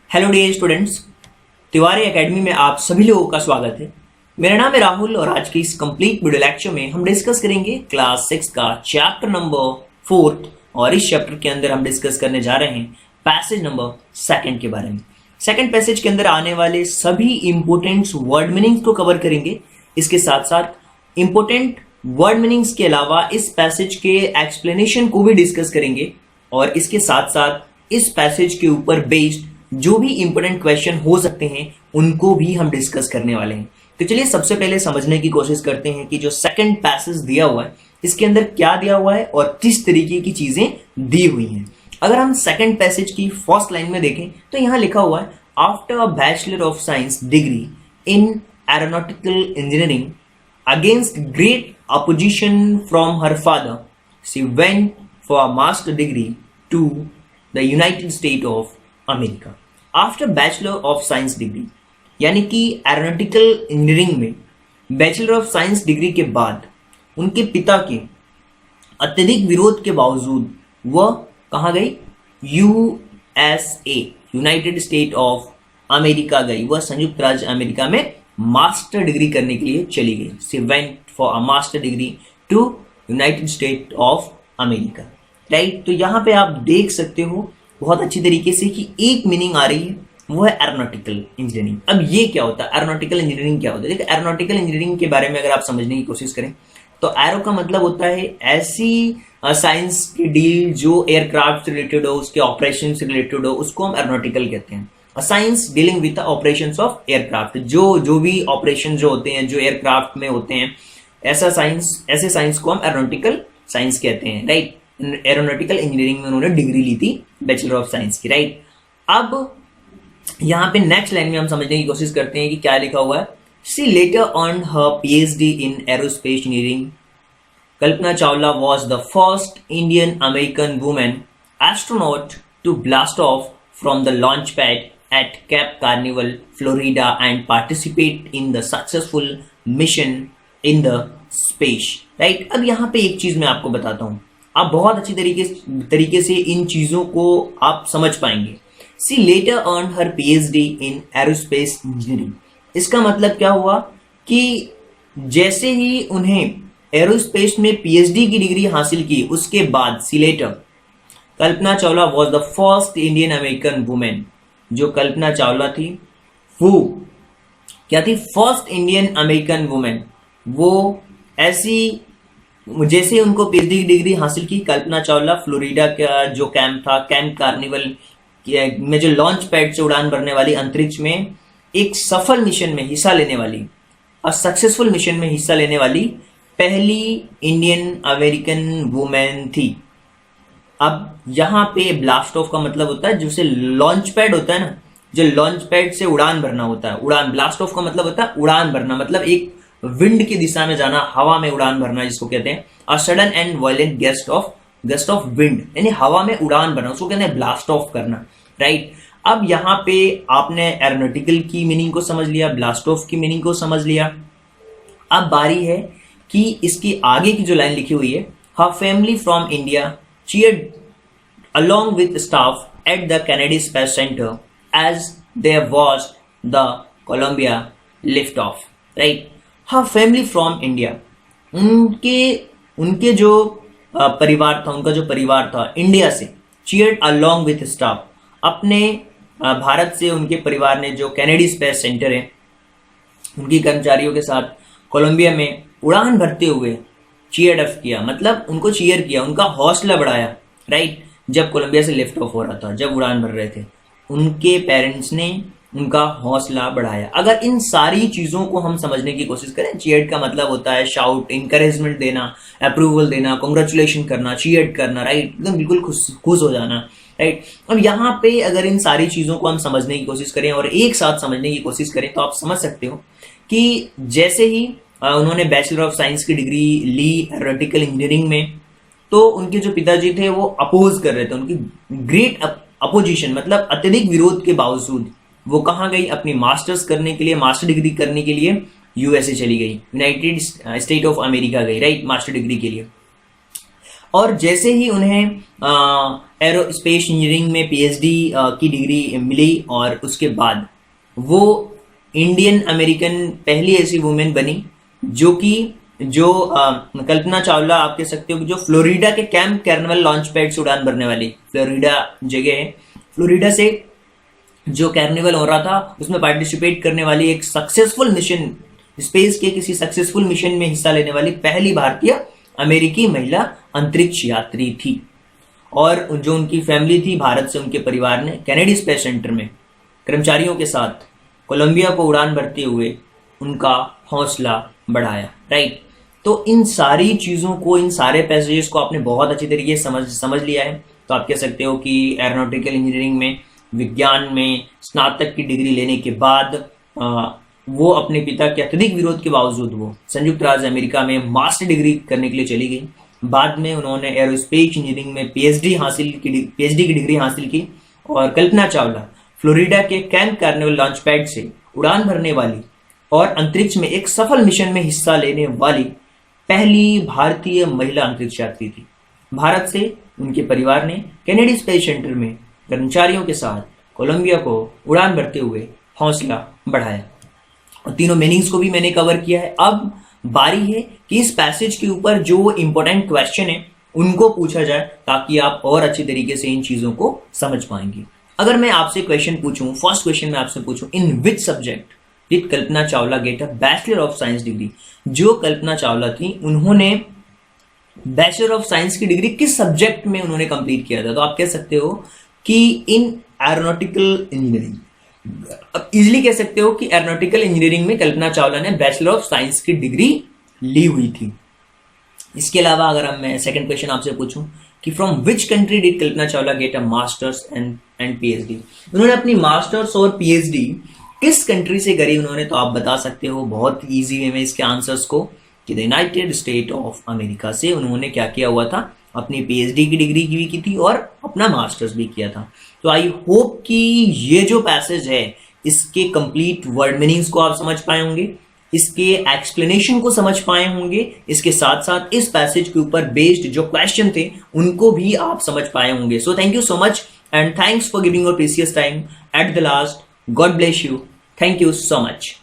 Hello dear students, Tiwari academy में आप सभी लोगों का स्वागत है। मेरा नाम है राहुल और आज की इस कंप्लीट वीडियो लेक्चर में हम डिस्कस करेंगे क्लास 6 का चैप्टर नंबर 4 और इस चैप्टर के अंदर हम डिस्कस करने जा रहे हैं पैसेज नंबर 2 के बारे में। सेकंड पैसेज के अंदर आने वाले सभी इंपोर्टेंट वर्ड मीनिंग्स को कवर करेंगे। इसके साथ साथ इंपोर्टेंट वर्ड मीनिंग्स के अलावा इस पैसेज के एक्सप्लेनेशन को भी डिस्कस करेंगे और इसके साथ साथ इस पैसेज के ऊपर बेस्ड जो भी इंपोर्टेंट क्वेश्चन हो सकते हैं उनको भी हम डिस्कस करने वाले हैं। तो चलिए सबसे पहले समझने की कोशिश करते हैं कि जो सेकंड पैसेज दिया हुआ है इसके अंदर क्या दिया हुआ है और किस तरीके की चीजें दी हुई हैं। अगर हम सेकंड पैसेज की फर्स्ट लाइन में देखें तो यहां लिखा हुआ है, after a bachelor of science degree in aeronautical engineering against great opposition from her father she went for a master degree to the United State of America. After bachelor of science degree यानी कि aeronautical engineering में bachelor of science degree के बाद उनके पिता के अत्यधिक विरोध के बावजूद वह कहाँ गई? USA, United State of America गई। वह संयुक्त राज्य अमेरिका में मास्टर डिग्री करने के लिए चली गई। She went for a master degree to United State of America. Right, तो यहाँ पे आप देख सकते हो बहुत अच्छी तरीके से कि एक मीनिंग आ रही है, वो है एरोनॉटिकल इंजीनियरिंग। अब ये क्या होता है? एरोनॉटिकल इंजीनियरिंग क्या होता है? देखिए, एरोनॉटिकल इंजीनियरिंग के बारे में अगर आप समझने की कोशिश करें तो एरो का मतलब होता है ऐसी साइंस की डील जो एयरक्राफ्ट से रिलेटेड हो, उसके ऑपरेशन से रिलेटेड हो, उसको हम एरोनॉटिकल कहते हैं। Science dealing with the operations of aircraft, जो भी ऑपरेशन जो होते हैं जो एयरक्राफ्ट में होते हैं, ऐसे साइंस को हम एरोनॉटिकल साइंस कहते हैं। राइट, एरोनॉटिकल इंजीनियरिंग में उन्होंने डिग्री ली थी बैचलर ऑफ साइंस की। राइट, अब यहाँ पे नेक्स्ट लाइन में हम समझने की कोशिश करते हैं कि क्या लिखा हुआ है। She later earned her PhD in aerospace engineering. Kalpana Chawla was the first Indian American women astronaut to blast off from the launch pad at Cape Canaveral, Florida and participate in the successful mission in the space. Right, अब यहाँ पे एक चीज मैं आपको बताता हूँ, आप बहुत अच्छी तरीके से इन चीजों को आप समझ पाएंगे। She later earned her PhD in aerospace engineering. इसका मतलब क्या हुआ कि जैसे ही उन्हें एरोस्पेस में पीएचडी की डिग्री हासिल की उसके बाद she later Kalpana Chawla was the first Indian American women. जो कल्पना चावला थी वो क्या थी? First Indian American women. वो ऐसी जैसे उनको पीएचडी की डिग्री हासिल की, कल्पना चावला फ्लोरिडा का जो कैंप था, कैंप कार्निवल में जो लॉन्च पैड से उड़ान भरने वाली अंतरिक्ष में एक सफल मिशन में हिस्सा लेने वाली और सक्सेसफुल मिशन में हिस्सा लेने वाली पहली इंडियन अमेरिकन वुमेन थी। अब यहाँ पे ब्लास्ट ऑफ का मतलब होता है जैसे लॉन्च पैड होता है ना, जो लॉन्च पैड से उड़ान भरना होता है, उड़ान। ब्लास्ट ऑफ का मतलब होता है उड़ान भरना, मतलब एक विंड की दिशा में जाना, हवा में उड़ान भरना जिसको कहते हैं। और sudden and violent gust of wind यानी हवा में उड़ान भरना, उसको कहते हैं ब्लास्ट ऑफ करना। राइट, अब यहाँ पे आपने एरोनॉटिकल की मीनिंग को समझ लिया, ब्लास्ट ऑफ की मीनिंग को समझ लिया। अब बारी है कि इसकी आगे की जो लाइन लिखी हुई है, her family from India cheered along with staff at the Kennedy Space Center as they watched the Columbia liftoff. Right? Her family from India. उनके जो परिवार था, उनका जो परिवार था इंडिया से, cheered along with staff. अपने भारत से उनके परिवार ने जो कैनेडी स्पेस सेंटर है उनकी कर्मचारियों के साथ कोलंबिया में उड़ान भरते हुए चीयर अप किया, मतलब उनको चीयर किया, उनका हौसला बढ़ाया। राइट, जब कोलंबिया से लिफ्ट ऑफ हो रहा था, जब उड़ान भर रहे थे, उनके पेरेंट्स ने उनका हौसला बढ़ाया। अगर इन सारी चीजों को हम समझने की कोशिश करें, चीयर का मतलब होता है शाउट, इंकरेजमेंट देना, अप्रूवल देना, कांग्रेचुलेशन करना, चीयर करना। राइट, एकदम बिल्कुल खुश हो जाना। राइट, अब यहाँ पे अगर इन सारी चीजों को हम समझने की कोशिश करें और एक साथ समझने की कोशिश करें तो आप समझ सकते हो कि जैसे ही उन्होंने बैचलर ऑफ साइंस की डिग्री ली एरोनॉटिकल इंजीनियरिंग में, तो उनके जो पिताजी थे वो अपोज कर रहे थे, उनकी ग्रेट अपोजिशन मतलब अत्यधिक विरोध के बावजूद वो कहाँ गई? अपनी मास्टर्स करने के लिए, मास्टर डिग्री करने के लिए यूएसए चली गई, यूनाइटेड स्टेट ऑफ अमेरिका गई। राइट, मास्टर डिग्री के लिए। और जैसे ही उन्हें एरोस्पेस इंजीनियरिंग में पीएचडी की डिग्री मिली और उसके बाद वो इंडियन अमेरिकन पहली ऐसी वुमेन बनी जो कल्पना चावला आप कह सकते हो कि जो फ्लोरिडा के कैंप कैर्नवल लॉन्च पैड से उड़ान भरने वाली, फ्लोरिडा जगह है, फ्लोरिडा से जो कैर्निवल हो रहा था उसमें पार्टिसिपेट करने वाली एक सक्सेसफुल मिशन, स्पेस के किसी सक्सेसफुल मिशन में हिस्सा लेने वाली पहली भारतीय अमेरिकी महिला अंतरिक्ष यात्री थी। और जो उनकी फैमिली थी, भारत से उनके परिवार ने कैनेडी स्पेस सेंटर में कर्मचारियों के साथ कोलंबिया को उड़ान भरते हुए उनका हौसला बढ़ाया, राइट। तो इन सारी चीज़ों को, इन सारे पैसेजेस को आपने बहुत अच्छी तरीके से समझ लिया है। तो आप कह सकते हो कि एरोनॉटिकल इंजीनियरिंग में, विज्ञान में स्नातक की डिग्री लेने के बाद वो अपने पिता के अत्यधिक विरोध के बावजूद वो संयुक्त राज्य अमेरिका में मास्टर डिग्री करने के लिए चली गई। बाद में उन्होंने एरोस्पेस इंजीनियरिंग में पीएचडी की डिग्री हासिल की। और कल्पना चावला फ्लोरिडा के कैंप कार्निवल लॉन्च पैड से उड़ान भरने वाली और अंतरिक्ष में एक सफल मिशन में हिस्सा लेने वाली पहली भारतीय महिला अंतरिक्ष यात्री थी। भारत से उनके परिवार ने कैनेडी स्पेस सेंटर में कर्मचारियों के साथ कोलंबिया को उड़ान भरते हुए हौसला बढ़ाया। और तीनों मीनिंग्स को भी मैंने कवर किया है। अब बारी है कि इस पैसेज के ऊपर जो इंपॉर्टेंट क्वेश्चन है उनको पूछा जाए, ताकि आप और अच्छी तरीके से इन चीजों को समझ पाएंगे। अगर मैं आपसे क्वेश्चन पूछूं, फर्स्ट क्वेश्चन मैं आपसे पूछूं, in which subject did Kalpana Chawla get a bachelor of science degree? जो कल्पना चावला थी उन्होंने बैचलर ऑफ साइंस की डिग्री किस सब्जेक्ट में उन्होंने कंप्लीट किया था? तो आप कह सकते हो कि इन एरोनॉटिकल इंजीनियरिंग। अब इजिली कह सकते हो कि एरोनॉटिकल इंजीनियरिंग में कल्पना चावला ने बैचलर ऑफ साइंस की डिग्री ली हुई थी। इसके अलावा अगर मैं सेकंड क्वेश्चन आपसे पूछूं कि from which country did Kalpana Chawla get a masters and PhD? उन्होंने अपनी मास्टर्स और पीएचडी किस कंट्री से करी उन्होंने? तो आप बता सकते हो बहुत इजी वे में इसके आंसर्स को कि the United State of America से उन्होंने क्या किया हुआ था, अपनी पीएचडी की डिग्री भी की थी और अपना मास्टर्स भी किया था। तो आई होप कि ये जो पैसेज है इसके कंप्लीट वर्ड मीनिंग्स को आप समझ पाए होंगे, इसके एक्सप्लेनेशन को समझ पाए होंगे, इसके साथ साथ इस पैसेज के ऊपर बेस्ड जो क्वेश्चन थे उनको भी आप समझ पाए होंगे। So thank you so much and thanks for giving your precious time at the last. God bless you. Thank you so much.